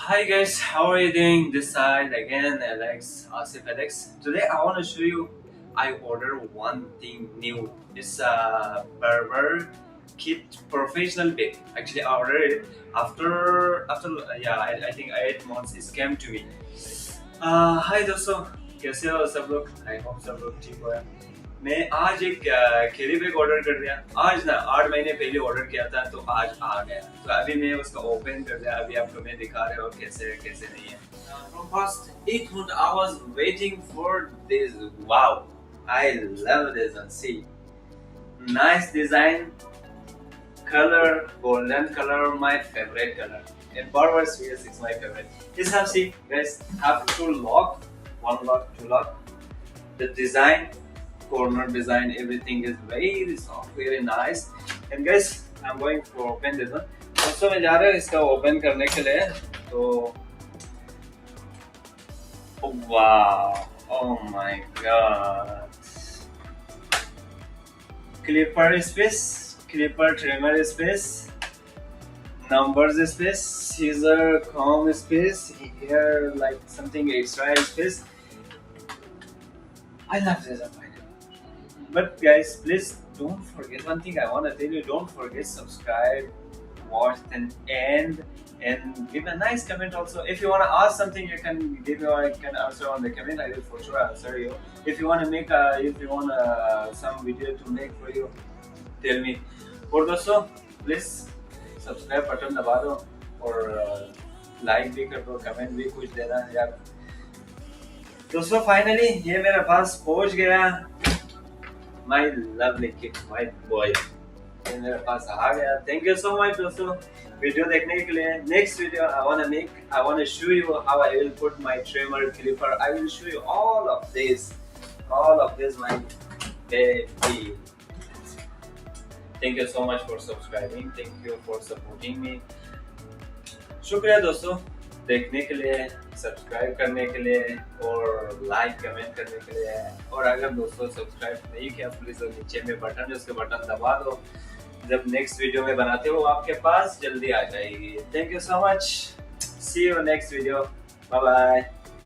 Hi guys, how are you doing? This side again, Alex. Today I want to show you. I ordered one thing new. It's a barber kit professional pick. Actually, I ordered it after I think 8 months. It came to me. हाय दोस्तों, कैसे हो सब लोग? I hope सब लोग ठीक हो यार। मैं आज एक कैरी बैग ऑर्डर कर दिया। आज ना 8 महीने पहले ऑर्डर किया था तो आज आ गया। तो अभी मैं उसका ओपन कर दिया। अभी आपको मैं दिखा रहा हूँ कैसे है कैसे नहीं है। From past 8 months I was waiting for this. Wow, I love this one. See, nice design, color, golden color, my favorite color. And Barber Series is my favorite. This have see guys have two lock, one lock, two lock. The design, corner design, everything is very soft, very nice. And guys, I'm going to open this one. दोस्तों मैं जा रहा हूँ इसका open करने के लिए तो wow, oh my god, clipper space, clipper trimmer space, numbers space, scissor comb space, here like something extra space. I love this one. But guys, please don't forget one thing I want to tell you. Don't forget subscribe, watch and end, and give a nice comment also. If you want to ask something, you can give your can answer on the comment. I will for sure answer you. If you want to make if you want some video to make for you, tell me. और दोस्तों please subscribe button दबा दो और like भी कर दो, comment भी कुछ देना यार। दोस्तों फाइनली ये मेरे पास पहुंच गया। My lovely kid, my boy, ये मेरे पास आ गया। Thank you so much दोस्तों वीडियो देखने के लिए। Next video I wanna show you how I will put my trimmer clipper. I will show you all of this, my baby. Thank you so much for subscribing. Thank you for supporting me. शुक्रिया दोस्तों देखने के लिए, subscribe करने के लिए और like comment करने के लिए। और अगर दोस्तों सब्सक्राइब नहीं किया प्लीज नीचे में बटन है उसके बटन दबा दो। जब नेक्स्ट वीडियो में बनाते हो आपके पास जल्दी आ जाएगी। Thank you so much, see you next video, bye bye.